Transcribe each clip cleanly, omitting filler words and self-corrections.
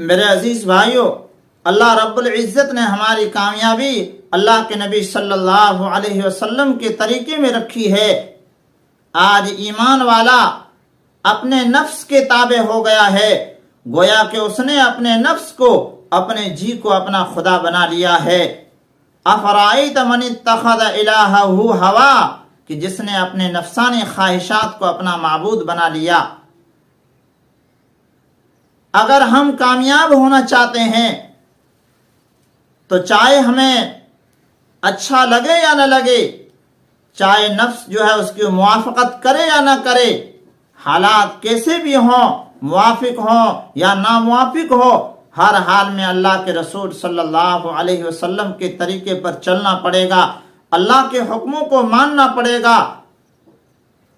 میرے عزیز بھائیوں، اللہ رب العزت نے ہماری کامیابی اللہ کے نبی صلی اللہ علیہ وسلم کے طریقے میں رکھی ہے۔ آج ایمان والا اپنے نفس کے تابع ہو گیا ہے، گویا کہ اس نے اپنے نفس کو، اپنے جی کو اپنا خدا بنا لیا ہے۔ افرائیت من اتخذ الہہ ہوا، کہ جس نے اپنے نفسانی خواہشات کو اپنا معبود بنا لیا۔ اگر ہم کامیاب ہونا چاہتے ہیں تو چاہے ہمیں اچھا لگے یا نہ لگے، چاہے نفس جو ہے اس کی موافقت کرے یا نہ کرے، حالات کیسے بھی ہوں، موافق ہوں یا ناموافق ہو، ہر حال میں اللہ کے رسول صلی اللہ علیہ وسلم کے طریقے پر چلنا پڑے گا، اللہ کے حکموں کو ماننا پڑے گا۔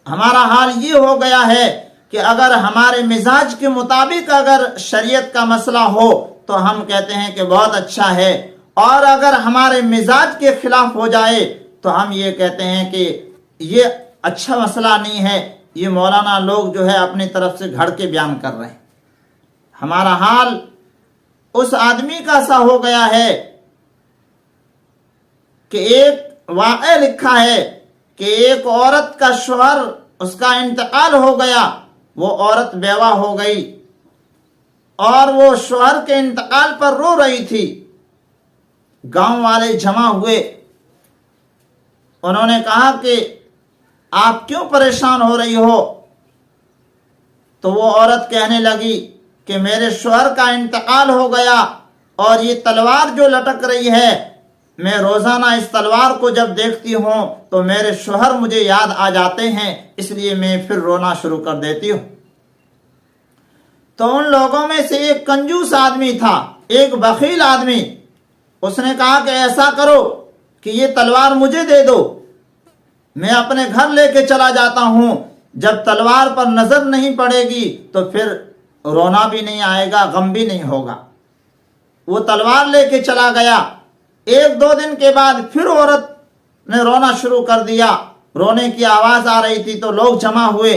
ہمارا حال یہ ہو گیا ہے کہ اگر ہمارے مزاج کے مطابق اگر شریعت کا مسئلہ ہو تو ہم کہتے ہیں کہ بہت اچھا ہے، اور اگر ہمارے مزاج کے خلاف ہو جائے تو ہم یہ کہتے ہیں کہ یہ اچھا مسئلہ نہیں ہے، یہ مولانا لوگ جو ہے اپنی طرف سے گھڑ کے بیان کر رہے ہیں۔ ہمارا حال اس آدمی کا سا ہو گیا ہے کہ ایک واقعہ لکھا ہے کہ ایک عورت کا شوہر، اس کا انتقال ہو گیا، وہ عورت بیوہ ہو گئی اور وہ شوہر کے انتقال پر رو رہی تھی۔ گاؤں والے جمع ہوئے، انہوں نے کہا کہ آپ کیوں پریشان ہو رہی ہو؟ تو وہ عورت کہنے لگی کہ میرے شوہر کا انتقال ہو گیا اور یہ تلوار جو لٹک رہی ہے، میں روزانہ اس تلوار کو جب دیکھتی ہوں تو میرے شوہر مجھے یاد آ جاتے ہیں، اس لیے میں پھر رونا شروع کر دیتی ہوں۔ تو ان لوگوں میں سے ایک کنجوس آدمی تھا، ایک بخیل آدمی، اس نے کہا کہ ایسا کرو کہ یہ تلوار مجھے دے دو، میں اپنے گھر لے کے چلا جاتا ہوں، جب تلوار پر نظر نہیں پڑے گی تو پھر رونا بھی نہیں آئے گا، غم بھی نہیں ہوگا۔ وہ تلوار لے کے چلا گیا۔ ایک دو دن کے بعد پھر عورت نے رونا شروع کر دیا، رونے کی آواز آ رہی تھی، تو لوگ جمع ہوئے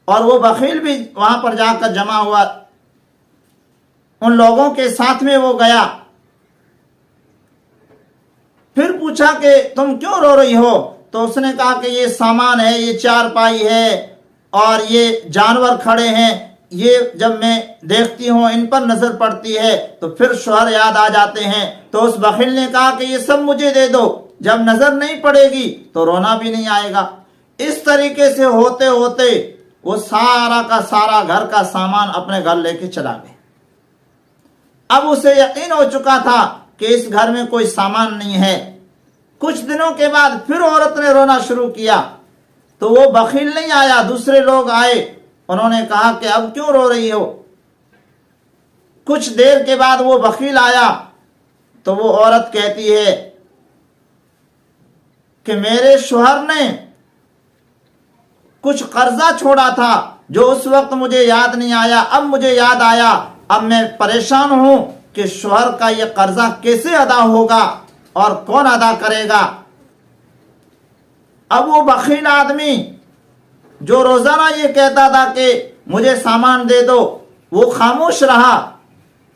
اور وہ بخیل بھی وہاں پر جا کر جمع ہوا، ان لوگوں کے ساتھ میں وہ گیا۔ پھر پوچھا کہ تم کیوں رو رہی ہو؟ تو اس نے کہا کہ یہ سامان ہے، یہ چارپائی ہے اور یہ جانور کھڑے ہیں، یہ جب میں دیکھتی ہوں ان پر نظر پڑتی ہے تو پھر شوہر یاد آ جاتے ہیں۔ تو اس بخیل نے کہا کہ یہ سب مجھے دے دو، جب نظر نہیں پڑے گی تو رونا بھی نہیں آئے گا۔ اس طریقے سے ہوتے ہوتے وہ سارا کا سارا گھر کا سامان اپنے گھر لے کے چلا گئے۔ اب اسے یقین ہو چکا تھا کہ اس گھر میں کوئی سامان نہیں ہے۔ کچھ دنوں کے بعد پھر عورت نے رونا شروع کیا، تو وہ بخیل نہیں آیا، دوسرے لوگ آئے، انہوں نے کہا کہ اب کیوں رو رہی ہو؟ کچھ دیر کے بعد وہ بخیل آیا، تو وہ عورت کہتی ہے کہ میرے شوہر نے کچھ قرضہ چھوڑا تھا جو اس وقت مجھے یاد نہیں آیا، اب مجھے یاد آیا، اب میں پریشان ہوں کہ شوہر کا یہ قرضہ کیسے ادا ہوگا اور کون ادا کرے گا۔ اب وہ بخیل آدمی جو روزانہ یہ کہتا تھا کہ مجھے سامان دے دو، وہ خاموش رہا۔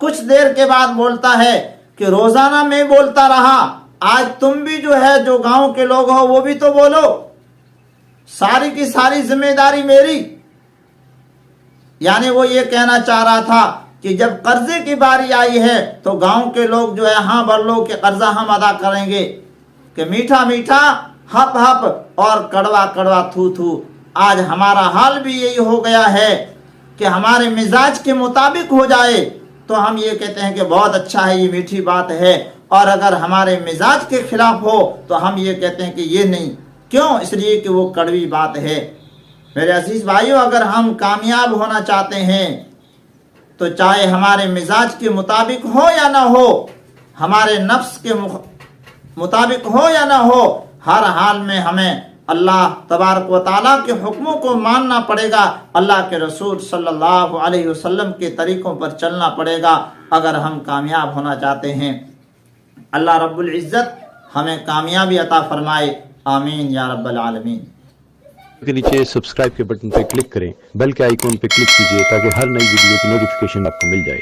کچھ دیر کے بعد بولتا ہے کہ روزانہ میں بولتا رہا، آج تم بھی جو ہے، جو گاؤں کے لوگ ہو وہ بھی تو بولو، ساری کی ساری ذمہ داری میری۔ یعنی وہ یہ کہنا چاہ رہا تھا کہ جب قرضے کی باری آئی ہے تو گاؤں کے لوگ جو ہے ہاں بھر لو کہ قرضہ ہم ادا کریں گے، کہ میٹھا میٹھا ہپ ہپ اور کڑوا کڑوا تھو تھو۔ آج ہمارا حال بھی یہی ہو گیا ہے کہ ہمارے مزاج کے مطابق ہو جائے تو ہم یہ کہتے ہیں کہ بہت اچھا ہے، یہ میٹھی بات ہے، اور اگر ہمارے مزاج کے خلاف ہو تو ہم یہ کہتے ہیں کہ یہ نہیں۔ کیوں؟ اس لیے کہ وہ کڑوی بات ہے۔ میرے عزیز بھائیوں، اگر ہم کامیاب ہونا چاہتے ہیں تو چاہے ہمارے مزاج کے مطابق ہو یا نہ ہو، ہمارے نفس کے مطابق ہو یا نہ ہو، ہر حال میں ہمیں اللہ تبارک و تعالیٰ کے حکموں کو ماننا پڑے گا، اللہ کے رسول صلی اللہ علیہ وسلم کے طریقوں پر چلنا پڑے گا اگر ہم کامیاب ہونا چاہتے ہیں۔ اللہ رب العزت ہمیں کامیابی عطا فرمائے، آمین یا رب العالمین۔ کے نیچے سبسکرائب کے بٹن پر کلک کریں، بیل کے آئیکن پر کلک کیجئے تاکہ ہر نئی ویڈیو کی نوٹیفیکیشن آپ کو مل جائے۔